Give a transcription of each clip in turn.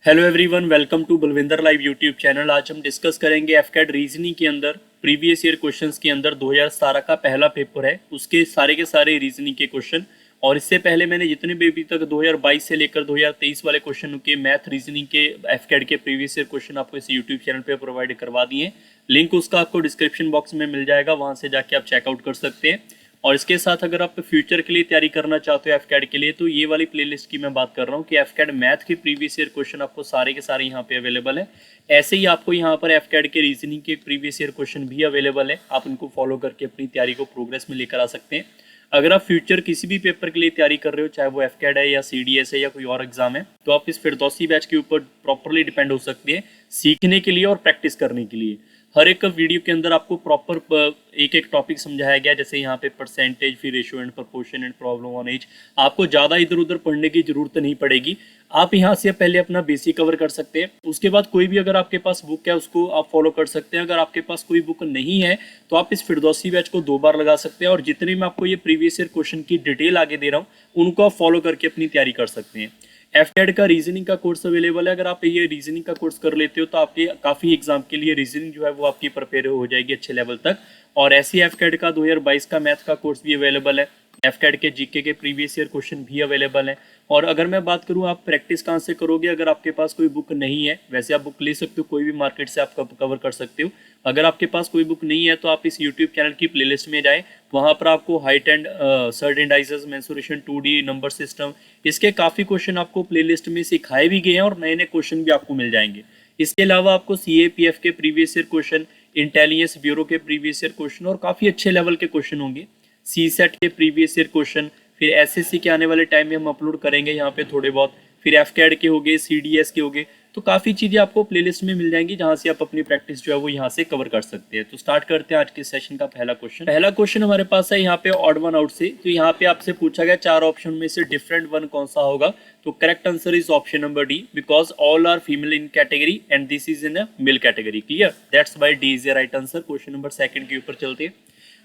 Hello everyone, welcome to Balwinder live YouTube channel. आज हम discuss करेंगे एफकेट रीजनिंग के अंदर प्रीवियस ईयर क्वेश्चंस के अंदर 2017 का पहला पेपर है उसके सारे के सारे रीजनिंग के क्वेश्चन। और इससे पहले मैंने जितने भी अभी तक 2022 से लेकर 2023 वाले क्वेश्चन के मैथ रीजनिंग के एफकेट के प्रीवियस ईयर क्वेश्चन आपको इस यूट्यूब चैनल पर प्रोवाइड करवा दिए। लिंक उसका आपको डिस्क्रिप्शन बॉक्स में मिल जाएगा, वहाँ से जाके आप चेकआउट कर सकते हैं। और इसके साथ अगर आप फ्यूचर के लिए तैयारी करना चाहते हो एफकेट के लिए, तो ये वाली प्लेलिस्ट की मैं बात कर रहा हूँ कि एफकेट मैथ के प्रीवियस ईयर क्वेश्चन आपको सारे के सारे यहाँ पे अवेलेबल है। ऐसे ही आपको यहाँ पर एफकेट के रीजनिंग के प्रीवियस ईयर क्वेश्चन भी अवेलेबल है, आप इनको फॉलो करके अपनी तैयारी को प्रोग्रेस में लेकर आ सकते हैं। अगर आप फ्यूचर किसी भी पेपर के लिए तैयारी कर रहे हो, चाहे वो एफकेट है या सीडीएस है या कोई और एग्जाम है, तो आप इस फिरदौसी बैच के ऊपर प्रॉपरली डिपेंड हो सकते हैं सीखने के लिए और प्रैक्टिस करने के लिए। हर एक वीडियो के अंदर आपको प्रॉपर एक एक टॉपिक समझाया गया, जैसे यहाँ पे परसेंटेज, फिर ratio and proportion and problem on age. आपको ज़्यादा इधर उधर पढ़ने की जरूरत नहीं पड़ेगी, आप यहाँ से पहले अपना बेसिक कवर कर सकते हैं। उसके बाद कोई भी अगर आपके पास बुक है उसको आप फॉलो कर सकते हैं। अगर आपके पास कोई बुक नहीं है तो आप इस फिरदौसी बैच को 2 बार लगा सकते हैं, और जितने मैं आपको ये प्रीवियस ईयर क्वेश्चन की डिटेल आगे दे रहा हूँ उनको आप फॉलो करके अपनी तैयारी कर सकते हैं। एफकेट का रीजनिंग का कोर्स अवेलेबल है। अगर आप ये रीजनिंग का कोर्स कर लेते हो तो आपके काफ़ी एग्जाम के लिए रीजनिंग जो है वो आपकी प्रिपेयर हो जाएगी अच्छे लेवल तक। और ऐसी एफकेट का 2022 का मैथ का कोर्स भी अवेलेबल है। एफकेट के जीके के प्रीवियस ईयर क्वेश्चन भी अवेलेबल है। और अगर मैं बात करूँ आप प्रैक्टिस कहाँ से करोगे, अगर आपके पास कोई बुक नहीं है, वैसे आप बुक ले सकते हो, कोई भी मार्केट से आप कवर कर सकते हो। अगर आपके पास कोई बुक नहीं है तो आप इस यूट्यूब चैनल की प्लेलिस्ट में जाएं, वहाँ पर आपको height and surd indices, mensuration, 2D number system, इसके काफ़ी क्वेश्चन आपको प्लेलिस्ट में सिखाए भी गए हैं और नए नए क्वेश्चन भी आपको मिल जाएंगे। इसके अलावा आपको CAPF के previous year question, intelligence bureau के प्रीवियस ईयर क्वेश्चन और काफ़ी अच्छे लेवल के क्वेश्चन होंगे। CSET के प्रीवियस ईयर क्वेश्चन, फिर SSC के आने वाले टाइम में हम अपलोड करेंगे यहाँ पे थोड़े बहुत, फिर एफकेट के हो गए, CDS के हो गए। तो काफ़ी चीज़ें आपको प्लेलिस्ट में मिल जाएंगी जहाँ से आप अपनी प्रैक्टिस जो है वो यहाँ से कवर कर सकते हैं। तो स्टार्ट करते हैं आज के सेशन का पहला क्वेश्चन। पहला क्वेश्चन हमारे पास है यहाँ पे ऑड वन आउट से। तो यहाँ पे आपसे पूछा गया 4 ऑप्शन में से डिफरेंट वन कौन सा होगा। तो correct answer is option number D, because all are female in category and this is in a male category. Clear, that's why D is the right answer. Question number second के ऊपर चलते हैं।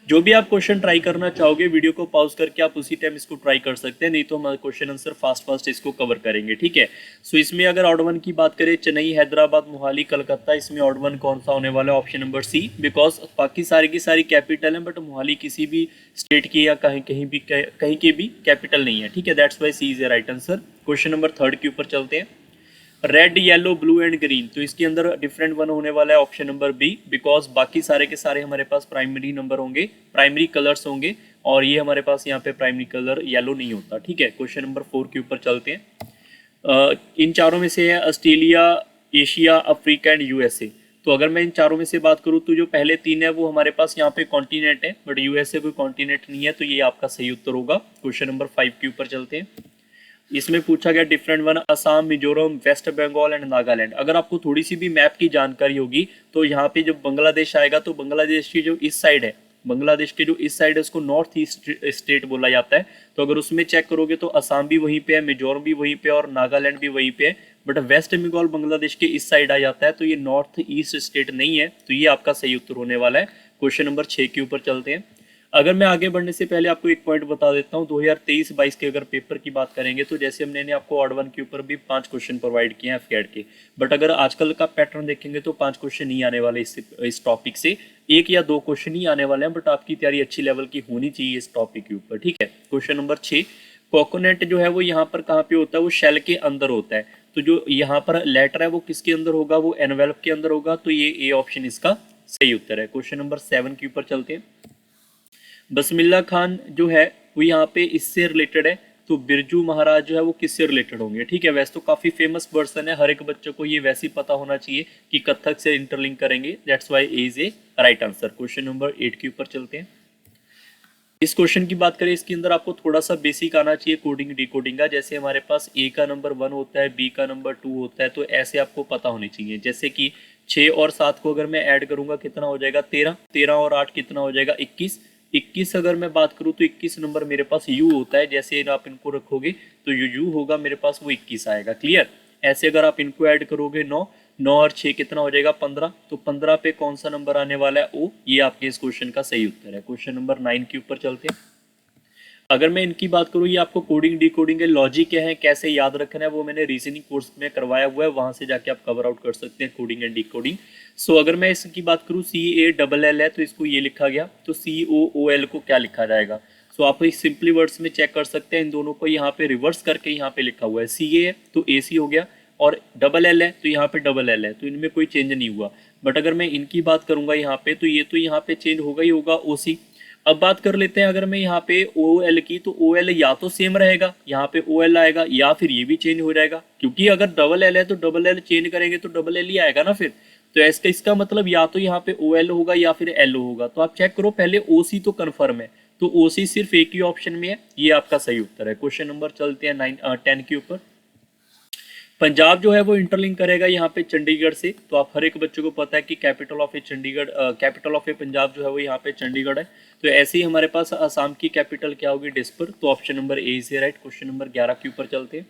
जो भी आप क्वेश्चन ट्राई करना चाहोगे video को पॉज करके आप उसी टाइम इसको ट्राई कर सकते हैं, नहीं तो हम क्वेश्चन आंसर फास्ट इसको कवर करेंगे। ठीक है, सो इसमें अगर ऑड वन की बात करें, चेन्नई, हैदराबाद, मोहाली, कलकत्ता, इसमें ऑड वन कौन सा होने वाला है? ऑप्शन नंबर सी, बिकॉज बाकी सारी की सारी कैपिटल है, बट मोहाली किसी भी स्टेट की या कहीं की भी कैपिटल नहीं है। ठीक है, that's why C is a right answer. Question number third के ऊपर चलते हैं। Red, yellow, blue and green, तो इसके अंदर डिफरेंट वन होने वाला है ऑप्शन नंबर बी, बिकॉज बाकी सारे के सारे हमारे पास प्राइमरी नंबर होंगे, प्राइमरी कलर्स होंगे, और ये हमारे पास यहाँ पे प्राइमरी कलर येलो नहीं होता। ठीक है, क्वेश्चन नंबर 4 के ऊपर चलते हैं। इन चारों में से है Australia, Asia, Africa and USA। तो अगर मैं इन चारों में से बात करूँ तो जो पहले 3 है वो हमारे पास यहाँ पे कॉन्टिनेंट है, बट USA कोई कॉन्टिनेंट नहीं है, तो ये आपका सही उत्तर होगा। क्वेश्चन नंबर 5 के ऊपर चलते हैं। इसमें पूछा गया different one, Assam, Mizoram, West Bengal and Nagaland. अगर आपको थोड़ी सी भी मैप की जानकारी होगी तो यहाँ पे जब बांग्लादेश आएगा तो बांग्लादेश की जो इस साइड है, बांग्लादेश के जो इस साइड है उसको नॉर्थ ईस्ट स्टेट बोला जाता है। तो अगर उसमें चेक करोगे तो असम भी वहीं पे है, मिजोरम भी वहीं पे और नागालैंड भी वहीं पे है, बट वेस्ट बंगाल बांग्लादेश के इस साइड आ जाता है, तो ये नॉर्थ ईस्ट स्टेट नहीं है। तो ये आपका सही उत्तर होने वाला है। क्वेश्चन नंबर 6 के ऊपर चलते हैं। अगर मैं आगे बढ़ने से पहले आपको एक पॉइंट बता देता हूँ, 2023-22 के अगर पेपर की बात करेंगे तो जैसे हमने आपको ऑड वन के ऊपर भी 5 क्वेश्चन प्रोवाइड किए हैं एफकेट के, बट अगर आजकल का पैटर्न देखेंगे तो 5 क्वेश्चन नहीं आने वाले इस टॉपिक से, 1 या 2 क्वेश्चन ही आने वाले हैं, बट आपकी तैयारी अच्छी लेवल की होनी चाहिए इस टॉपिक के ऊपर। ठीक है, क्वेश्चन नंबर 6, कोकोनट जो है वो यहाँ पर कहाँ पे होता है? वो शेल के अंदर होता है। तो जो यहाँ पर लेटर है वो किसके अंदर होगा? वो एनवेलप के अंदर होगा, तो ये ए ऑप्शन इसका सही उत्तर है। क्वेश्चन नंबर 7 के ऊपर चलते हैं। बसमिल्ला खान जो है वो यहाँ पे इससे रिलेटेड है, तो बिरजू महाराज जो है वो किससे रिलेटेड होंगे? ठीक है, वैसे तो काफ़ी फेमस पर्सन है, हर एक बच्चों को ये वैसे ही पता होना चाहिए कि कथक से इंटरलिंक करेंगे, that's why A is a right answer. Question number 8 के ऊपर चलते हैं। इस क्वेश्चन की बात करें, इसके अंदर आपको थोड़ा सा बेसिक आना चाहिए कोडिंग डिकोडिंग का। जैसे हमारे पास ए का नंबर 1 होता है, बी का नंबर 2 होता है, तो ऐसे आपको पता होनी चाहिए। जैसे कि 6 और 7 को अगर मैं ऐड करूंगा कितना हो जाएगा? 13, 13 और 8 कितना हो जाएगा? 21, 21 अगर मैं बात करूं तो 21 नंबर मेरे पास यू होता है, जैसे आप इनको रखोगे तो यू होगा मेरे पास, वो 21 आएगा। क्लियर, ऐसे अगर आप इनको ऐड करोगे 9, 9 और 6 कितना हो जाएगा? 15, तो 15 पे कौन सा नंबर आने वाला है? ओ, ये आपके इस क्वेश्चन का सही उत्तर है। क्वेश्चन नंबर 9 के ऊपर चलते हैं। अगर मैं इनकी बात करूँ, ये आपको कोडिंग डिकोडिंग के लॉजिक क्या है, कैसे याद रखना है, वो मैंने रीजनिंग कोर्स में करवाया हुआ है, वहां से जाके आप कवर आउट कर सकते हैं कोडिंग एंड डिकोडिंग। सो अगर मैं इसकी बात करूँ, CALL है तो इसको ये लिखा गया, तो COOL को क्या लिखा जाएगा। सो आप इस सिंपली वर्ड्स में चेक कर सकते हैं, इन दोनों को यहाँ पे रिवर्स करके यहाँ पे लिखा हुआ है, CA है तो AC हो गया, और LL है तो यहाँ पे LL है, तो इनमें कोई चेंज नहीं हुआ। बट अगर मैं इनकी बात करूंगा यहाँ पे, तो यहाँ पे चेंज होगा ही होगा, OC। अब बात कर लेते हैं अगर मैं यहाँ पे OL की, तो OL या तो सेम रहेगा, यहाँ पे OL आएगा, या फिर ये भी चेंज हो जाएगा, क्योंकि अगर LL है तो LL चेंज करेंगे तो LL ही आएगा ना फिर। तो इसका मतलब या तो यहाँ पे OL होगा या फिर LO होगा। तो आप चेक करो पहले, OC तो कन्फर्म है, तो OC सिर्फ एक ही ऑप्शन में है, ये आपका सही उत्तर है। क्वेश्चन नंबर चलते हैं 10 के ऊपर। पंजाब जो है वो इंटरलिंक करेगा यहाँ पे चंडीगढ़ से, तो आप हर एक बच्चे को पता है कि capital of a Chandigarh, capital of a Punjab जो है वो यहाँ पे चंडीगढ़ है। तो ऐसे ही हमारे पास असम की कैपिटल क्या होगी, दिसपुर। तो option number A is right. Question number 11 के ऊपर चलते हैं।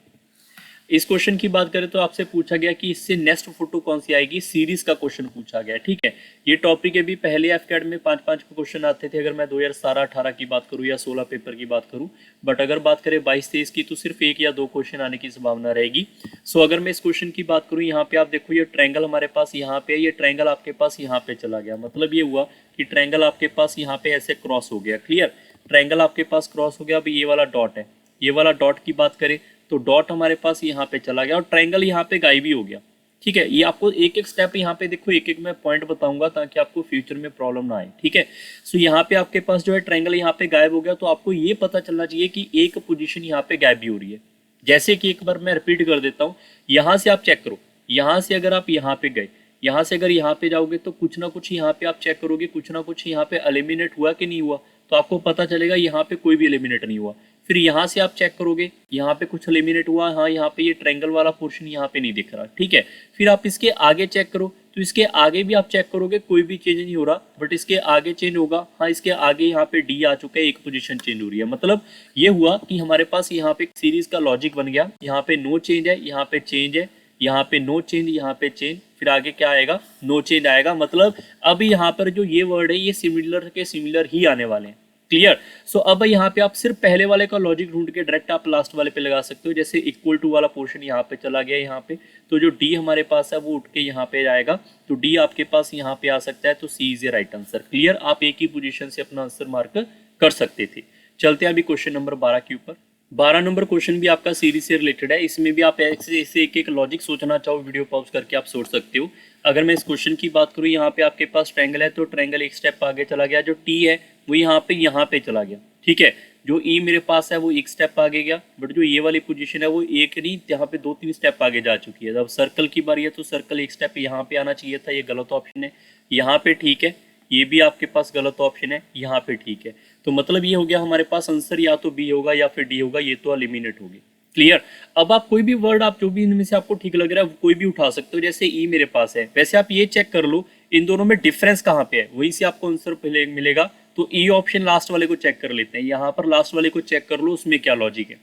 इस क्वेश्चन की बात करें तो आपसे पूछा गया कि इससे नेक्स्ट फोटो कौन सी आएगी, सीरीज का क्वेश्चन पूछा गया, ठीक है। ये टॉपिक अभी पहले एफकेड में 5-5 क्वेश्चन आते थे, अगर मैं 2017-18 की बात करूं या 16 पेपर की बात करूं। बट अगर बात करें 22-23 की, तो सिर्फ 1 या 2 क्वेश्चन आने की संभावना रहेगी। सो अगर मैं इस क्वेश्चन की बात करूं, यहाँ पे आप देखो, ये ट्रायंगल हमारे पास यहाँ पे, ये ट्रायंगल आपके पास यहाँ पे चला गया, मतलब ये हुआ कि ट्रायंगल आपके पास यहाँ पे ऐसे क्रॉस हो गया, क्लियर। ट्रायंगल आपके पास क्रॉस हो गया। अभी ये वाला डॉट है, ये वाला डॉट की बात करें तो डॉट हमारे पास यहाँ पे चला गया और ट्रायंगल यहाँ पे गायब भी हो गया, ठीक है। ये आपको एक एक स्टेप यहाँ पे देखो, एक एक मैं पॉइंट बताऊंगा ताकि आपको फ्यूचर में प्रॉब्लम ना आए, ठीक है। सो यहाँ पे आपके पास जो है ट्रायंगल यहाँ पे गायब हो गया, तो आपको ये पता चलना चाहिए कि एक पोजीशन यहाँ पे गायब भी हो रही है। जैसे कि एक बार मैं रिपीट कर देता हूँ, यहाँ से आप चेक करो, यहाँ से अगर आप यहाँ पे गए, यहाँ से अगर यहाँ पे जाओगे तो कुछ ना कुछ यहाँ पे आप चेक करोगे, कुछ ना कुछ यहाँ पे एलिमिनेट हुआ कि नहीं हुआ, तो आपको पता चलेगा यहाँ पे कोई भी एलिमिनेट नहीं हुआ। फिर यहाँ से आप चेक करोगे, यहाँ पे कुछ एलिमिनेट हुआ, हाँ यहाँ पे ये ट्रायंगल वाला पोर्शन यहाँ पे नहीं दिख रहा, ठीक है। फिर आप इसके आगे चेक करो, तो इसके आगे भी आप चेक करोगे, कोई भी चेंज नहीं हो रहा, बट इसके आगे चेंज होगा, हाँ इसके आगे यहाँ पे डी आ चुका है, एक पोजीशन चेंज हो रही है। मतलब ये हुआ कि हमारे पास यहाँ पे सीरीज का लॉजिक बन गया, यहाँ पे नो चेंज है, यहाँ पे चेंज है, यहाँ पे नो चेंज, यहाँ पे चेंज, फिर आगे क्या आएगा, नो चेंज आएगा। मतलब अब यहाँ पर जो ये वर्ड है, ये सिमिलर के सिमिलर ही आने वाले हैं, क्लियर। सो अब यहाँ पे आप सिर्फ पहले वाले का लॉजिक ढूंढ के डायरेक्ट आप लास्ट वाले पे लगा सकते हो। जैसे इक्वल टू वाला पोर्शन यहाँ पे चला गया, यहाँ पे तो जो डी हमारे पास है वो उठ के यहाँ पे जाएगा, तो डी आपके पास यहाँ पे आ सकता है, तो C is a right answer, clear. आप एक ही पोजीशन से अपना आंसर मार्क कर सकते थे। चलते हैं अभी क्वेश्चन नंबर 12 के ऊपर। 12 नंबर क्वेश्चन भी आपका सीरीज से रिलेटेड है, इसमें भी आप ऐसे एक एक लॉजिक सोचना चाहो, वीडियो पॉज करके आप सोच सकते हो। अगर मैं इस क्वेश्चन की बात करूँ, यहाँ पे आपके पास ट्रायंगल है, तो ट्रायंगल एक स्टेप आगे चला गया, जो टी है वो यहाँ पे चला गया, ठीक है। जो ई मेरे पास है वो एक स्टेप आगे गया, बट जो ये वाली पोजीशन है वो एक नहीं, यहाँ पे 2-3 स्टेप आगे जा चुकी है। जब सर्कल की बारी है तो सर्कल एक स्टेप यहाँ पे आना चाहिए था, ये गलत ऑप्शन है। यहाँ पे ठीक है, ये भी आपके पास गलत ऑप्शन है, यहाँ पे ठीक है। तो मतलब ये हो गया हमारे पास आंसर या तो बी होगा या फिर डी होगा, ये तो एलिमिनेट होगी, क्लियर। अब आप कोई भी वर्ड, आप जो भी इनमें से आपको ठीक लग रहा है कोई भी उठा सकते हो। जैसे ई मेरे पास है, वैसे आप ये चेक कर लो इन दोनों में डिफरेंस कहाँ पे है, वहीं से आपको आंसर पहले मिलेगा। तो ई ऑप्शन लास्ट वाले को चेक कर लेते हैं, यहाँ पर लास्ट वाले को चेक कर लो, उसमें क्या लॉजिक है।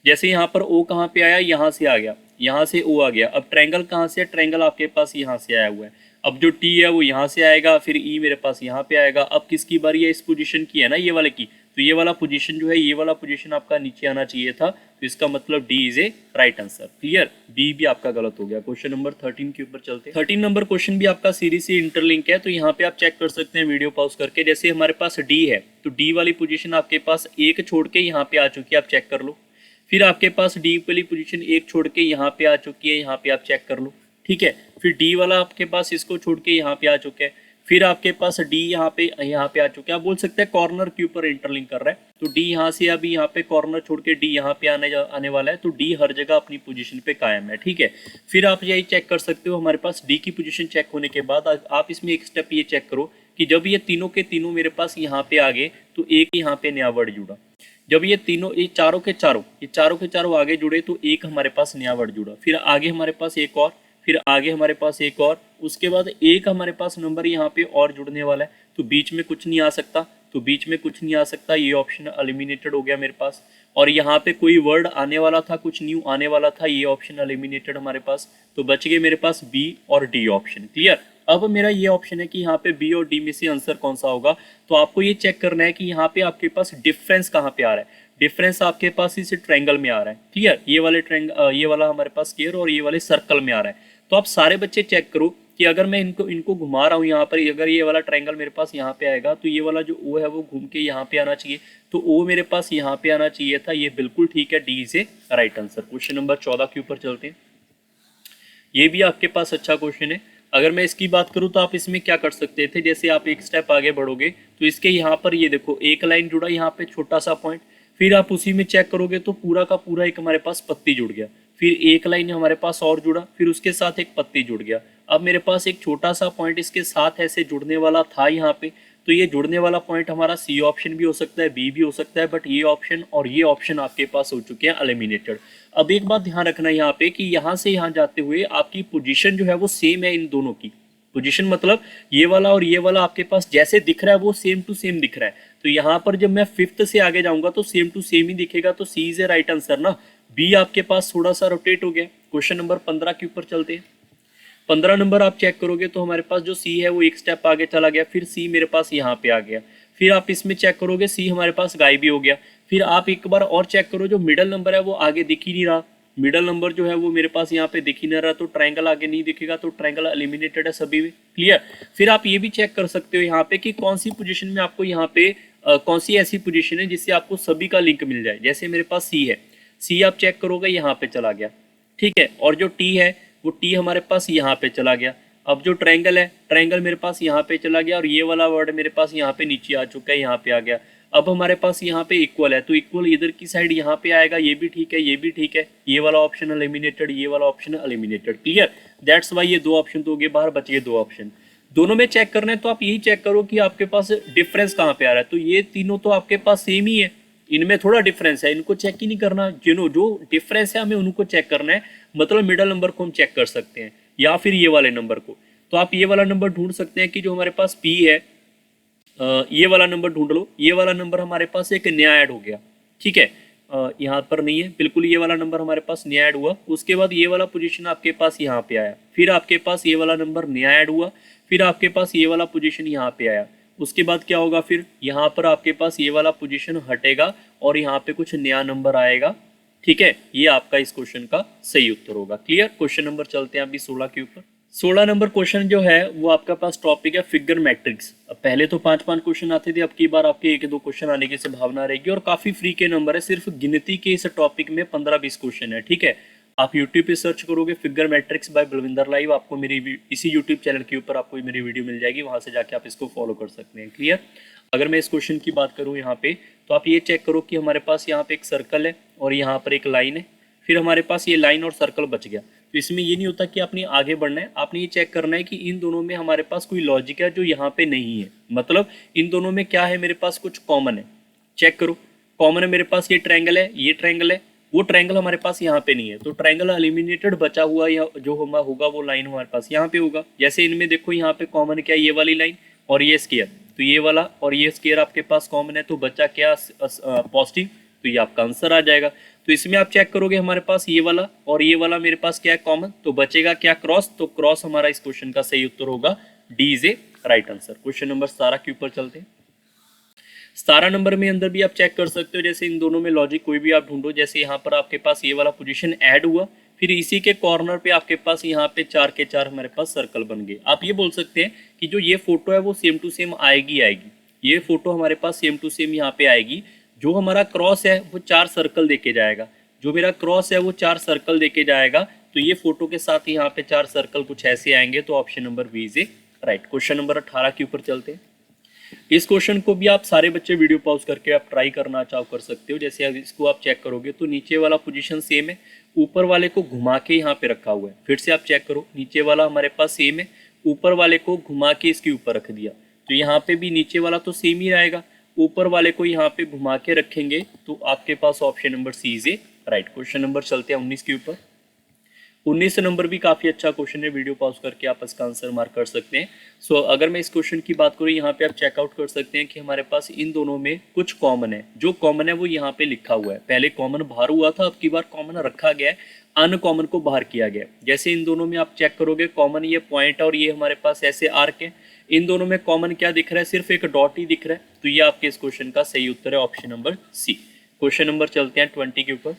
जैसे यहाँ पर ओ कहाँ पे आया, यहाँ से आ गया, यहाँ से ओ आ गया। अब ट्रायंगल कहाँ से है, ट्रायंगल आपके पास यहाँ से आया हुआ है। अब जो टी है वो यहाँ से आएगा, फिर ई मेरे पास यहाँ पे आएगा। अब किसकी बारी है, इस पोजीशन की है ना, ये वाले की। तो ये वाला पोजीशन जो है, ये वाला पोजीशन आपका नीचे आना चाहिए था, तो इसका मतलब D is a right answer, clear. B भी आपका गलत हो गया। क्वेश्चन नंबर 13 के ऊपर चलते हैं। 13 नंबर क्वेश्चन भी आपका सीरीज से इंटरलिंक है, तो यहाँ पे आप चेक कर सकते हैं वीडियो पॉज करके। जैसे हमारे पास डी है, तो डी वाली पोजीशन आपके पास एक छोड़ के यहाँ पे आ चुकी है, आप चेक कर लो। फिर आपके पास डी वाली पोजीशन एक छोड़ के यहाँ पे आ चुकी है, यहाँ पे आप चेक कर लो, ठीक है। फिर डी वाला आपके पास इसको छोड़ के यहाँ पे आ चुका है। फिर आपके पास डी यहाँ पे आ चुके हैं। आप बोल सकते हैं कॉर्नर के ऊपर इंटरलिंक कर रहा है, तो डी यहाँ से अभी यहाँ पे कॉर्नर छोड़ के डी यहाँ पे आने वाला है, तो डी हर जगह अपनी पोजीशन पे कायम है, ठीक है। फिर आप यही चेक कर सकते हो, हमारे पास डी की पोजीशन चेक होने के बाद आप इसमें एक स्टेप ये चेक करो कि जब ये तीनों के तीनों मेरे पास यहाँ पे आ गए, तो एक यहाँ पे नया वर्ड जुड़ा। जब ये तीनों, ये चारों के चारों आगे जुड़े, तो एक हमारे पास नया वर्ड जुड़ा। फिर आगे हमारे पास एक और, फिर आगे हमारे पास एक और, उसके बाद एक हमारे पास नंबर यहाँ पे और जुड़ने वाला है, तो बीच में कुछ नहीं आ सकता, ये ऑप्शन एलिमिनेटेड हो गया मेरे पास। और यहाँ पे कोई वर्ड आने वाला था, कुछ न्यू आने वाला था, ये ऑप्शन एलिमिनेटेड हमारे पास, तो बच गए मेरे पास बी और डी ऑप्शन, क्लियर। अब मेरा ये ऑप्शन है कि यहाँ पे बी और डी में से आंसर कौन सा होगा, तो आपको ये चेक करना है कि यहाँ पे आपके पास डिफरेंस कहाँ पे आ रहा है। डिफरेंस आपके पास इस ट्रायंगल में आ रहा है। क्लियर, ये वाले ये वाला हमारे पास स्क्वायर और ये वाले सर्कल में आ रहा है। तो आप सारे बच्चे चेक करो कि अगर मैं इनको घुमा रहा हूँ यहाँ पर, अगर ये वाला ट्रायंगल मेरे पास यहाँ पे आएगा तो ये वाला जो ओ है वो घूम के यहाँ पे आना चाहिए, तो ओ मेरे पास यहाँ पे आना चाहिए था। ये बिल्कुल ठीक है, D is a right answer. Question number 14 के ऊपर चलते हैं। ये भी आपके पास अच्छा क्वेश्चन है। अगर मैं इसकी बात करूँ तो आप इसमें क्या कर सकते थे, जैसे आप एक स्टेप आगे बढ़ोगे तो इसके यहाँ पर ये देखो एक लाइन जुड़ा यहाँ पे छोटा सा पॉइंट, फिर आप उसी में चेक करोगे तो पूरा का पूरा एक हमारे पास पत्ती जुड़ गया, फिर एक लाइन हमारे पास और जुड़ा, फिर उसके साथ एक पत्ती जुड़ गया। अब मेरे पास एक छोटा सा पॉइंट इसके साथ ऐसे जुड़ने वाला था यहाँ पे, तो ये जुड़ने वाला पॉइंट हमारा सी ऑप्शन भी हो सकता है, बी भी हो सकता है, बट ये ऑप्शन और ये ऑप्शन आपके पास हो चुके हैं एलिमिनेटेड। अब एक बात ध्यान रखना यहाँ पे कि यहाँ से यहाँ जाते हुए आपकी पोजीशन जो है वो सेम है इन दोनों की। पोजीशन मतलब ये वाला और ये वाला आपके पास जैसे दिख रहा है वो सेम टू सेम दिख रहा है। तो यहाँ पर जब मैं फिफ्थ से आगे जाऊंगा तो सेम टू सेम ही दिखेगा, तो C is a right answer ना। बी आपके पास थोड़ा सा रोटेट हो गया। क्वेश्चन नंबर 15 के ऊपर चलते हैं। 15 नंबर आप चेक करोगे तो हमारे पास जो सी है वो एक स्टेप आगे चला गया, फिर सी मेरे पास यहाँ पे आ गया, फिर आप इसमें चेक करोगे सी हमारे पास गायब भी हो गया। फिर आप एक बार और चेक करो, जो मिडल नंबर है वो आगे दिख ही नहीं रहा, मिडल नंबर जो है वो मेरे पास यहाँ पे दिख ही नहीं रहा, तो ट्रायंगल आगे नहीं दिखेगा, तो ट्रायंगल एलिमिनेटेड है सभी में। क्लियर। फिर आप ये भी चेक कर सकते हो यहाँ पे कि कौन सी पोजीशन में आपको यहाँ पे कौन सी ऐसी पोजीशन है जिससे आपको सभी का लिंक मिल जाए। जैसे मेरे पास सी है, सी आप चेक करोगे यहाँ पे चला गया, ठीक है, और जो टी है वो टी हमारे पास यहाँ पे चला गया। अब जो ट्रायंगल है, ट्रायंगल मेरे पास यहाँ पे चला गया, और ये वाला वर्ड मेरे पास यहाँ पे नीचे आ चुका है, यहाँ पे आ गया। अब हमारे पास यहाँ पे इक्वल है, तो इक्वल इधर की साइड यहाँ पे आएगा, ये भी ठीक है, ये भी ठीक है, ये वाला ऑप्शन एलिमिनेटेड, ये वाला option eliminated. Clear, that's Y ये दो ऑप्शन तो हो गए बाहर, बच गए दो ऑप्शन। दोनों में चेक करना है तो आप यही चेक करो कि आपके पास डिफरेंस कहाँ पे आ रहा है। तो ये तीनों तो आपके पास सेम ही है, इनमें थोड़ा डिफरेंस है, इनको चेक ही नहीं करना। जो डिफरेंस है हमें उनको चेक करना है, मतलब मिडल नंबर को हम चेक कर सकते हैं या फिर ये वाले नंबर को। तो आप ये वाला नंबर ढूंढ सकते हैं कि जो हमारे पास P है, ये वाला नंबर ढूंढ लो, ये वाला नंबर हमारे पास एक नया ऐड हो गया, ठीक है, यहाँ पर नहीं है बिल्कुल, ये वाला नंबर हमारे पास नया ऐड हुआ। उसके बाद ये वाला पोजीशन आपके पास यहाँ पे आया, फिर आपके पास ये वाला नंबर नया ऐड हुआ, फिर आपके पास ये वाला पोजीशन यहाँ पे आया। उसके बाद क्या होगा, फिर यहाँ पर आपके पास ये वाला पोजीशन हटेगा और यहाँ पे कुछ नया नंबर आएगा, ठीक है। ये आपका इस क्वेश्चन का सही उत्तर होगा। क्लियर। क्वेश्चन नंबर चलते हैं अभी 16 के ऊपर। 16 नंबर क्वेश्चन जो है वो आपका पास टॉपिक है फिगर मैट्रिक्स। अब पहले तो 5-5 क्वेश्चन आते थे, अब की बार आपके 1-2 क्वेश्चन आने की संभावना रहेगी, और काफी फ्री के नंबर है, सिर्फ गिनती के इस टॉपिक में 15-20 क्वेश्चन है, ठीक है। आप YouTube पे सर्च करोगे figure matrix by Balwinder live, आपको मेरी इसी YouTube चैनल के ऊपर आपको मेरी वीडियो मिल जाएगी, वहां से जाके आप इसको फॉलो कर सकते हैं। क्लियर। अगर मैं इस क्वेश्चन की बात करूं यहाँ पे, तो आप ये चेक करो कि हमारे पास यहाँ पे एक सर्कल है और यहाँ पर एक लाइन है, फिर हमारे पास ये लाइन और सर्कल बच गया। तो इसमें ये नहीं होता कि आपने आगे बढ़ना है, आपने ये चेक करना है कि इन दोनों में हमारे पास कोई लॉजिक है जो यहाँ पे नहीं है, मतलब इन दोनों में क्या है, मेरे पास कुछ कॉमन है। चेक करो, कॉमन है मेरे पास, ये ट्रायंगल है, ये ट्रायंगल है, वो ट्रायंगल हमारे पास यहाँ पे नहीं है, तो ट्रायंगल एलिमिनेटेड बचा हुआ या जो हमारा होगा वो लाइन हमारे पास यहाँ पे होगा। जैसे इनमें देखो यहाँ पे कॉमन क्या है, ये वाली लाइन और ये स्क्वायर, तो ये वाला और ये स्क्वायर आपके पास कॉमन है, तो बचा क्या, पॉजिटिव, तो ये आपका आंसर आ जाएगा। तो इसमें आप चेक करोगे हमारे पास ये वाला और ये वाला मेरे पास क्या है, कॉमन, तो बचेगा क्या, क्रॉस, तो क्रॉस हमारा इस क्वेश्चन का सही उत्तर होगा, D is a right answer. Question number 17 के ऊपर चलते हैं। 17 नंबर में अंदर भी आप चेक कर सकते हो, जैसे इन दोनों में लॉजिक कोई भी आप ढूंढो, जैसे यहाँ पर आपके पास ये वाला पोजीशन ऐड हुआ, फिर इसी के कॉर्नर पे आपके पास यहाँ पे 4 के 4 हमारे पास सर्कल बन गए। आप ये बोल सकते हैं कि जो ये फोटो है वो सेम टू सेम आएगी, ये फोटो हमारे पास सेम टू सेम यहाँ पे आएगी। जो हमारा क्रॉस है वो 4 सर्कल देके जाएगा, जो मेरा क्रॉस है वो 4 सर्कल देके जाएगा, तो ये फोटो के साथ यहाँ पे 4 सर्कल कुछ ऐसे आएंगे, तो option number B is a right. Question number 18 के ऊपर चलते हैं। इस क्वेश्चन को भी आप सारे बच्चे वीडियो पॉज करके आप ट्राई करना चाहो कर सकते हो। जैसे इसको आप चेक करोगे तो नीचे वाला पोजीशन सेम है, ऊपर वाले को घुमा के यहाँ पे रखा हुआ है। फिर से आप चेक करो, नीचे वाला हमारे पास सेम है, ऊपर वाले को घुमा के इसके ऊपर रख दिया, तो यहाँ पे भी नीचे वाला तो सेम ही रहेगा, ऊपर वाले को यहाँ पे घुमा के रखेंगे, तो आपके पास option number C is a right. Question number चलते हैं 19 के ऊपर। 19 नंबर भी काफी अच्छा क्वेश्चन है, वीडियो पॉज करके आप इसका आंसर मार्क कर सकते हैं। सो अगर मैं इस क्वेश्चन की बात करूँ, यहाँ पे आप चेकआउट कर सकते हैं कि हमारे पास इन दोनों में कुछ कॉमन है। जो कॉमन है वो यहाँ पे लिखा हुआ है, पहले कॉमन बाहर हुआ था, अब की बार कॉमन रखा गया है, अनकॉमन को बाहर किया गया। जैसे इन दोनों में आप चेक करोगे, कॉमन ये पॉइंट और ये हमारे पास ऐसे आर्क है, इन दोनों में कॉमन क्या दिख रहा है, सिर्फ एक डॉट ही दिख रहा है, तो ये आपके इस क्वेश्चन का सही उत्तर है, option number C. Question number चलते हैं 20 के ऊपर।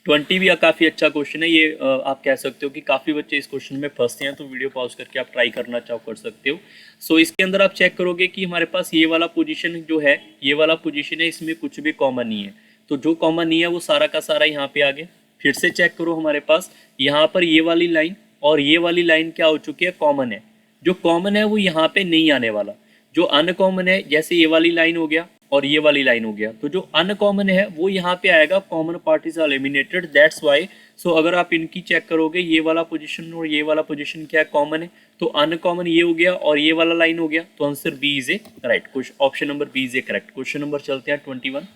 20 भी काफ़ी अच्छा क्वेश्चन है ये। आप कह सकते हो कि काफ़ी बच्चे इस क्वेश्चन में फंसते हैं, तो वीडियो पॉज करके आप ट्राई करना चाहो कर सकते हो। सो इसके अंदर आप चेक करोगे कि हमारे पास ये वाला पोजीशन जो है, ये वाला पोजीशन है, इसमें कुछ भी कॉमन नहीं है। तो जो कॉमन नहीं है वो सारा का सारा यहाँ पे आ गया। फिर से चेक करो, हमारे पास यहाँ पर ये वाली लाइन और ये वाली लाइन क्या हो चुकी है, कॉमन है। जो कॉमन है वो यहाँ पे नहीं आने वाला। जो अनकॉमन है, जैसे ये वाली लाइन हो गया और ये वाली लाइन हो गया, तो जो अनकॉमन है वो यहाँ पे आएगा, common part is eliminated, that's why. So अगर आप इनकी चेक करोगे, ये वाला पोजीशन और ये वाला पोजीशन क्या है, कॉमन है, तो अनकॉमन ये हो गया और ये वाला लाइन हो गया, तो answer B is a right. Option number B is a correct. Question number चलते हैं 21।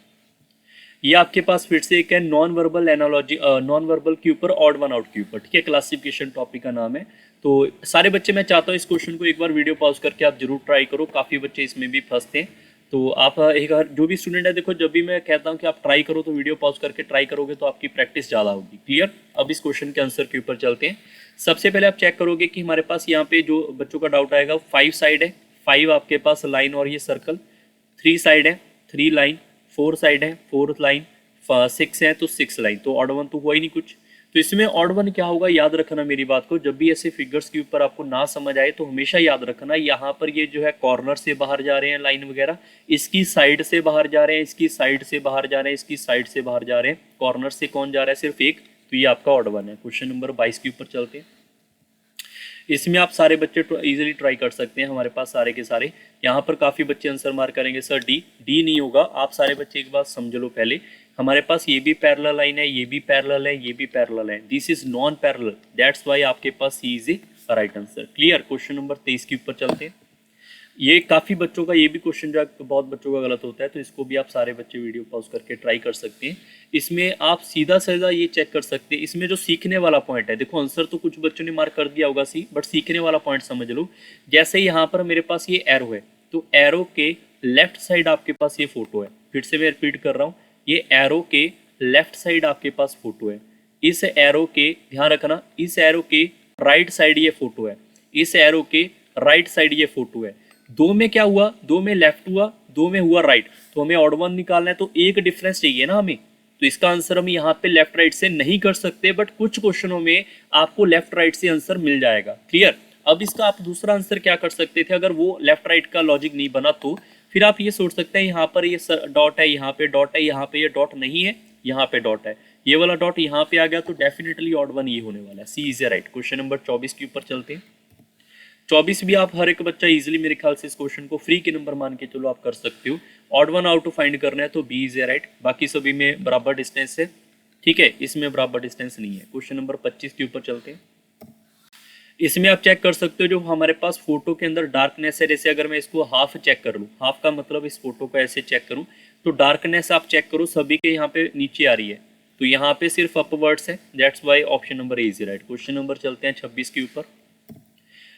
ये आपके पास फिर से एक है non verbal analogy, non verbal के ऊपर ऑड वन आउट के ऊपर, ठीक है, क्लासिफिकेशन टॉपिक का नाम है। तो सारे बच्चे, मैं चाहता हूँ इस क्वेश्चन को एक बार वीडियो पॉज करके आप जरूर ट्राई करो, काफ़ी बच्चे इसमें भी फंसते हैं। तो आप एक जो भी स्टूडेंट है, देखो जब भी मैं कहता हूँ कि आप ट्राई करो तो वीडियो पॉज करके ट्राई करोगे तो आपकी प्रैक्टिस ज़्यादा होगी। क्लियर। अब इस क्वेश्चन के आंसर के ऊपर चलते हैं। सबसे पहले आप चेक करोगे कि हमारे पास यहाँ पे जो बच्चों का डाउट आएगा, 5 साइड है, 5 आपके पास लाइन और ये सर्कल, 3 साइड है, 3 लाइन, 4 साइड है, 4 लाइन, 6 है तो 6 लाइन, तो ऑड वन तो हुआ ही नहीं कुछ। तो इसमें ऑड वन क्या होगा, याद रखना मेरी बात को, जब भी ऐसे फिगर्स के ऊपर आपको ना समझ आए तो हमेशा याद रखना, यहाँ पर ये जो है कॉर्नर से बाहर जा रहे हैं लाइन वगैरह, इसकी साइड से बाहर जा रहे हैं, इसकी साइड से बाहर जा रहे हैं, इसकी साइड से बाहर जा रहे हैं, कॉर्नर से कौन जा रहा है, सिर्फ एक, तो ये आपका ऑड वन है। क्वेश्चन नंबर 22 के ऊपर चलते हैं। इसमें आप सारे बच्चे इजीली ट्राई कर सकते हैं, हमारे पास सारे के सारे। यहाँ पर काफ़ी बच्चे आंसर मार्क करेंगे सर डी नहीं होगा। आप सारे बच्चे एक बात समझ लो पहले, हमारे पास ये भी पैरेलल लाइन है, ये भी पैरेलल है, ये भी पैरेलल है, this is non parallel, that's why आपके पास C is a right answer. Clear. Question number 23 के ऊपर चलते हैं। ये काफ़ी बच्चों का, ये भी क्वेश्चन जो बहुत बच्चों का गलत होता है, तो इसको भी आप सारे बच्चे वीडियो पॉज करके ट्राई कर सकते हैं। इसमें आप सीधा सीधा ये चेक कर सकते हैं, इसमें जो सीखने वाला पॉइंट है, देखो आंसर तो कुछ बच्चों ने मार्क कर दिया होगा सी, बट सीखने वाला पॉइंट समझ लो। जैसे यहाँ पर मेरे पास ये एरो है, तो एरो के लेफ्ट साइड आपके पास ये फोटो है, फिर से मैं रिपीट कर रहा हूँ, ये एरो के लेफ्ट साइड आपके पास फोटो है। इस एरो के, ध्यान रखना, इस एरो के राइट साइड ये फोटो है, इस एरो के राइट साइड ये फोटो है। दो में क्या हुआ, दो में लेफ्ट हुआ, दो में हुआ राइट, तो हमें ऑड वन निकालना है, तो एक डिफरेंस चाहिए ना हमें। तो इसका आंसर हम यहाँ पे लेफ्ट राइट से नहीं कर सकते, बट कुछ क्वेश्चनों में आपको लेफ्ट राइट से आंसर मिल जाएगा। क्लियर। अब इसका आप दूसरा आंसर क्या कर सकते थे, अगर वो लेफ्ट राइट का लॉजिक नहीं बना तो फिर आप ये सोच सकते हैं, यहाँ पर ये डॉट है, यहाँ पे डॉट है, यहाँ पे ये डॉट नहीं है, यहाँ पे डॉट है, ये वाला डॉट यहाँ पे आ गया, तो डेफिनेटली ऑड वन ये होने वाला है, सी इज राइट। क्वेश्चन नंबर 24 के ऊपर चलते हैं। 24 भी आप हर एक बच्चा इजीली, मेरे ख्याल से इस क्वेश्चन को फ्री के नंबर मान के चलो आप कर सकते हो। Odd one out to find करना है तो बी इज राइट, बाकी सभी में बराबर डिस्टेंस है, ठीक है, इसमें बराबर डिस्टेंस नहीं है। क्वेश्चन नंबर 25 के ऊपर चलते हैं। इसमें आप चेक कर सकते हो, जो हमारे पास फोटो के अंदर डार्कनेस है, जैसे अगर मैं इसको हाफ चेक कर लूँ, हाफ का मतलब इस फोटो को ऐसे चेक करूँ, तो डार्कनेस आप चेक करो सभी के यहाँ पे नीचे आ रही है, तो यहाँ पे सिर्फ अपवर्ड्स है, that's why option number A is right. Question number चलते हैं 26 के ऊपर।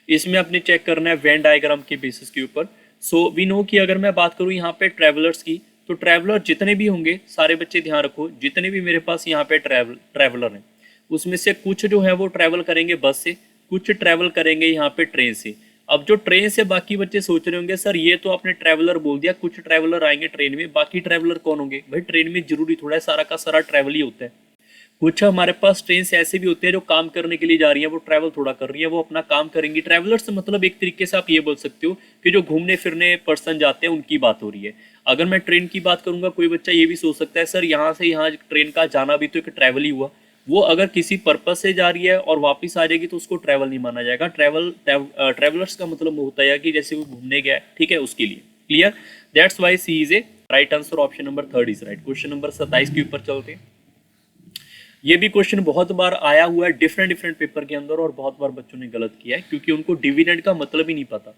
इसमें आपने चेक करना है वेन डायग्राम के बेसिस के ऊपर। सो वी नो कि अगर मैं बात करूँ यहाँ पे ट्रैवलर्स की, तो ट्रैवलर जितने भी होंगे, सारे बच्चे ध्यान रखो, जितने भी मेरे पास यहाँ पे ट्रैवलर हैं, उसमें से कुछ जो है वो ट्रैवल करेंगे बस से, कुछ ट्रैवल करेंगे यहाँ पे ट्रेन से। अब जो ट्रेन से बाकी बच्चे सोच रहे होंगे, सर ये तो आपने ट्रैवलर बोल दिया, कुछ ट्रैवलर आएंगे ट्रेन में, बाकी ट्रैवलर कौन होंगे? भाई ट्रेन में जरूरी थोड़ा सारा का सारा ट्रैवल ही होता है। कुछ हमारे पास ट्रेन से ऐसे भी होते हैं जो काम करने के लिए जा रही है, वो ट्रैवल थोड़ा कर रही है, वो अपना काम करेंगी। ट्रैवलर्स मतलब एक तरीके से आप ये बोल सकते हो कि जो घूमने फिरने पर्सन जाते हैं उनकी बात हो रही है। अगर मैं ट्रेन की बात करूंगा, कोई बच्चा ये भी सोच सकता है सर यहाँ से यहाँ ट्रेन का जाना भी तो एक ट्रैवल ही हुआ, वो अगर किसी पर्पस से जा रही है और वापस आ जाएगी तो उसको ट्रैवल नहीं माना जाएगा। ट्रैवलर्स का मतलब होता है कि जैसे वो घूमने गया, ठीक है, उसके लिए। Clear, that's why C is a right answer, option number 3 is right. Question number 27 के ऊपर चलते हैं। ये भी क्वेश्चन बहुत बार आया हुआ है डिफरेंट पेपर के अंदर, और बहुत बार बच्चों ने गलत किया है क्योंकि उनको डिविडेंड का मतलब ही नहीं पता।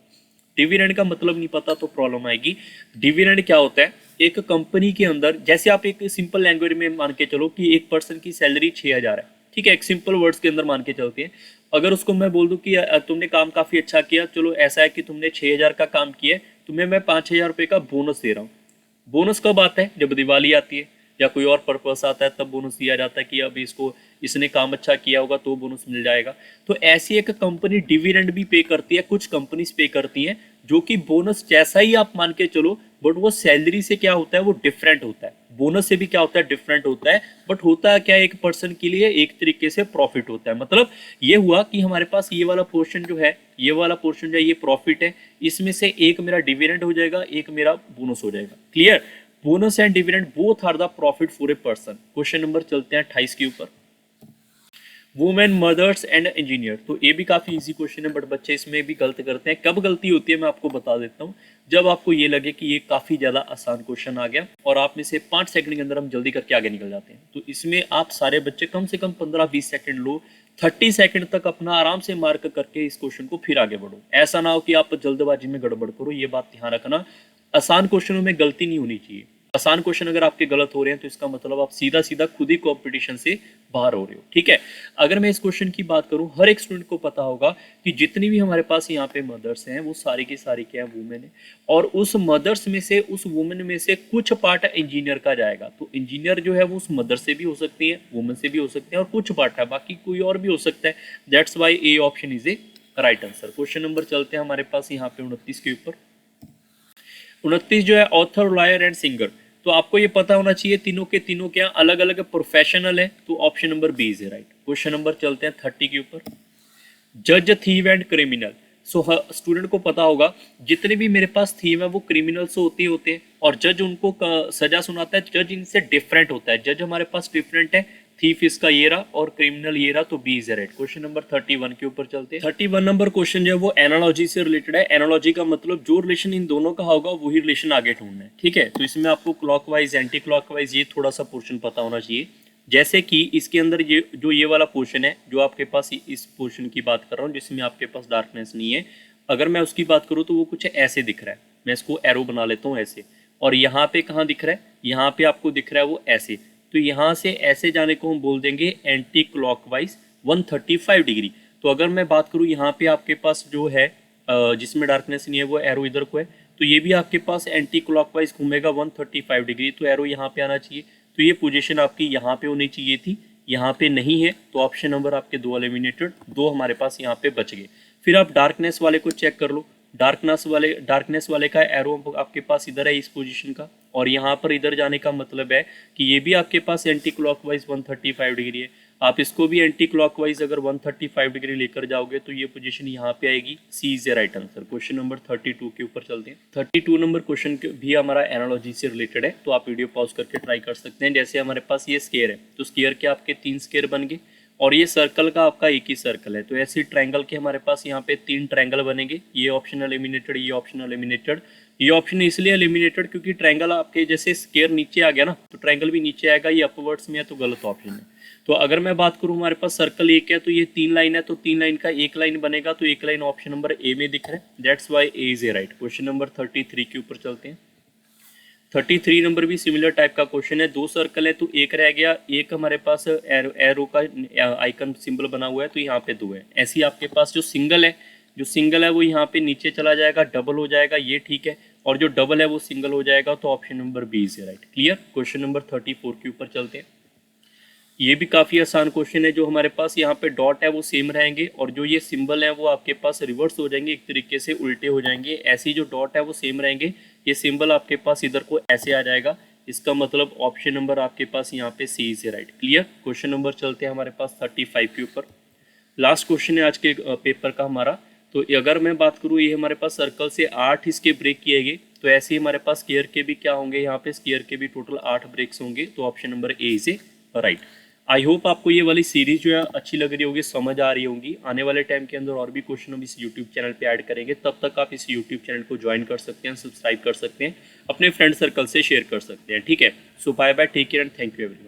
डिविडेंड का मतलब नहीं पता तो प्रॉब्लम आएगी। डिविडेंड क्या होता है? एक कंपनी के अंदर, जैसे आप एक सिंपल लैंग्वेज में मान के चलो कि एक पर्सन की सैलरी 6000 है, ठीक है, एक सिंपल वर्ड्स के अंदर मान के चलते हैं। अगर उसको मैं बोल दूं कि तुमने काम काफी अच्छा किया, चलो ऐसा है कि तुमने 6000 का काम किया, तुम्हें मैं 5000 रुपये का बोनस दे रहा हूँ। बोनस कब आता है? जब दिवाली आती है या कोई और पर्पस आता है, तब बोनस दिया जाता है कि अब इसने काम अच्छा किया होगा तो बोनस मिल जाएगा। तो ऐसी एक कंपनी डिविडेंड भी पे करती है, कुछ कंपनीज पे करती हैं जो कि बोनस जैसा ही आप मान के चलो, बट वो सैलरी से क्या होता है, वो डिफरेंट होता है। बोनस से भी क्या होता है, डिफरेंट होता है। बट होता है क्या, एक पर्सन के लिए एक तरीके से प्रॉफिट होता है। मतलब ये हुआ कि हमारे पास ये वाला पोर्शन जो है, ये वाला पोर्शन जो है, ये प्रॉफिट है। इसमें से एक मेरा डिविडेंड हो जाएगा, एक मेरा बोनस हो जाएगा। Clear? Bonus and dividend both are the profit for a person. Question number चलते हैं 28 के ऊपर। वुमेन मदर्स एंड इंजीनियर, तो ये भी काफी इजी क्वेश्चन है, बट बच्चे इसमें भी गलत करते हैं। कब गलती होती है मैं आपको बता देता हूँ, जब आपको ये लगे कि ये काफी ज्यादा आसान क्वेश्चन आ गया और आप में से 5 सेकंड के अंदर हम जल्दी करके आगे निकल जाते हैं। तो इसमें आप सारे बच्चे कम से कम 15-20 सेकंड लो, 30 सेकंड तक अपना आराम से मार्क करके इस क्वेश्चन को फिर आगे बढ़ो। ऐसा ना हो कि आप जल्दबाजी में गड़बड़ करो, ये बात ध्यान रखना। आसान क्वेश्चनों में गलती नहीं होनी चाहिए। आसान क्वेश्चन अगर आपके गलत हो रहे हैं तो इसका मतलब आप सीधा सीधा खुद ही कंपटीशन से बाहर हो रहे हो। ठीक है? अगर मैं इस क्वेश्चन की बात करूं, हर एक स्टूडेंट को पता होगा कि जितनी भी हमारे पास यहाँ पे मदर्स हैं वो सारी की सारी क्या है, वुमेन है। और उस मदर्स में से, उस वुमेन में से कुछ पार्ट इंजीनियर का जाएगा। तो इंजीनियर जो है वो उस मदर से भी हो सकती है, वुमेन से भी हो सकते हैं, और कुछ पार्ट है बाकी कोई और भी हो सकता है। That's Y A option is a right answer. Question number चलते हैं हमारे पास यहाँ पे 29 के ऊपर। 29 जो है ऑथर, लॉयर एंड सिंगर। तो आपको ये पता होना चाहिए तीनों के तीनों क्या अलग अलग प्रोफेशनल है। तो option number B is right. Question number चलते हैं 30 के ऊपर। जज, thief and criminal. So student को पता होगा जितने भी मेरे पास थीव है वो क्रिमिनल्स होते हैं, और जज उनको सजा सुनाता है। जज इनसे डिफरेंट होता है, जज हमारे पास डिफरेंट है। थीफ इसका ये रहा और क्रिमिनल ये रहा, तो B is right. Question number 31 के ऊपर चलते हैं। 31 नंबर क्वेश्चन जो है वो एनालॉजी से रिलेटेड है। एनालॉजी का मतलब जो रिलेशन इन दोनों का होगा वही रिलेशन आगे ढूंढना है। ठीक है? तो इसमें आपको क्लॉकवाइज, एंटी क्लॉकवाइज ये थोड़ा सा पोर्शन पता होना चाहिए। जैसे कि इसके अंदर ये वाला पोर्शन है, जो आपके पास इस पोर्शन की बात कर रहा हूँ जिसमें आपके पास डार्कनेस नहीं है, अगर मैं उसकी बात करूँ तो वो कुछ ऐसे दिख रहा है। मैं इसको एरो बना लेता हूँ ऐसे। और यहाँ पे कहाँ दिख रहा है, यहाँ पे आपको दिख रहा है वो ऐसे। तो यहाँ से ऐसे जाने को हम बोल देंगे एंटी क्लॉकवाइज 135 डिग्री। तो अगर मैं बात करूँ यहाँ पे आपके पास जो है जिसमें डार्कनेस नहीं है वो एरो इधर को है, तो ये भी आपके पास एंटी क्लॉकवाइज घूमेगा 135 डिग्री। तो एरो यहाँ पे आना चाहिए। तो ये पोजीशन आपकी यहाँ पे होनी चाहिए थी, यहाँ पे नहीं है। तो ऑप्शन नंबर आपके 2 एलिमिनेटेड, 2 हमारे पास यहाँ पे बच गए। फिर आप डार्कनेस वाले को चेक कर लो। डार्कनेस वाले का एरो आपके पास इधर है इस पोजीशन का, और यहाँ पर इधर जाने का मतलब है कि ये भी आपके पास एंटी क्लॉकवाइज 135 डिग्री है। आप इसको भी एंटी क्लॉकवाइज अगर 135 डिग्री लेकर जाओगे तो ये पोजीशन यहाँ पे आएगी। C is a right answer. Question number 32 के ऊपर चलते हैं। 32 नंबर क्वेश्चन भी हमारा एनालॉजी से रिलेटेड है, तो आप वीडियो पॉज करके ट्राई कर सकते हैं। जैसे हमारे पास ये स्केयर है, तो स्केयर के आपके 3 स्केयर बन गए, और ये सर्कल का आपका एक ही सर्कल है। तो ऐसे ट्रायंगल के हमारे पास यहाँ पे 3 ट्रायंगल बनेंगे। ये ऑप्शन एलिमिनेटेड, ये ऑप्शन एलिमिनेटेड। ये ऑप्शन इसलिए एलिमिनेटेड क्योंकि ट्रायंगल आपके जैसे स्केयर नीचे आ गया ना, तो ट्रायंगल भी नीचे आएगा। ये अपवर्ड्स में है तो गलत ऑप्शन है। तो अगर मैं बात करूँ हमारे पास सर्कल एक है, तो ये 3 लाइन है, तो 3 लाइन का एक लाइन बनेगा। तो एक लाइन ऑप्शन नंबर ए में दिख रहा है। That's Y A is a right. Question number 33 के ऊपर चलते हैं। 33 नंबर भी सिमिलर टाइप का क्वेश्चन है। 2 सर्कल है तो एक रह गया, एक हमारे पास एरो का आइकन सिंबल बना हुआ है, तो यहाँ पे 2 है। ऐसी आपके पास जो सिंगल है वो यहाँ पे नीचे चला जाएगा, डबल हो जाएगा, ये ठीक है। और जो डबल है वो सिंगल हो जाएगा, तो option number B is right. Clear? Question number 34 के ऊपर चलते हैं। ये भी काफ़ी आसान क्वेश्चन है। जो हमारे पास यहाँ पे डॉट है वो सेम रहेंगे, और जो ये सिंबल है वो आपके पास रिवर्स हो जाएंगे, एक तरीके से उल्टे हो जाएंगे। ऐसी जो डॉट है वो सेम रहेंगे, ये सिंबल आपके पास इधर को ऐसे आ जाएगा। इसका मतलब ऑप्शन नंबर आपके पास यहाँ पे C is right. Clear? Question number चलते हैं हमारे पास 35 के ऊपर। लास्ट क्वेश्चन है आज के पेपर का हमारा। तो अगर मैं बात करूँ, ये हमारे पास सर्कल से 8 इसके ब्रेक किए गए, तो ऐसे ही हमारे पास स्क्वायर के भी क्या होंगे, यहाँ पे स्क्वायर के भी टोटल 8 ब्रेक्स होंगे। तो option number A is a right. I hope आपको ये वाली सीरीज जो है अच्छी लग रही होगी, समझ आ रही होंगी। आने वाले टाइम के अंदर और भी क्वेश्चन हम इस यूट्यूब चैनल पे ऐड करेंगे। तब तक आप इस यूट्यूब चैनल को ज्वाइन कर सकते हैं, सब्सक्राइब कर सकते हैं, अपने फ्रेंड सर्कल से शेयर कर सकते हैं। ठीक है? So bye bye, take care and thank you everyone.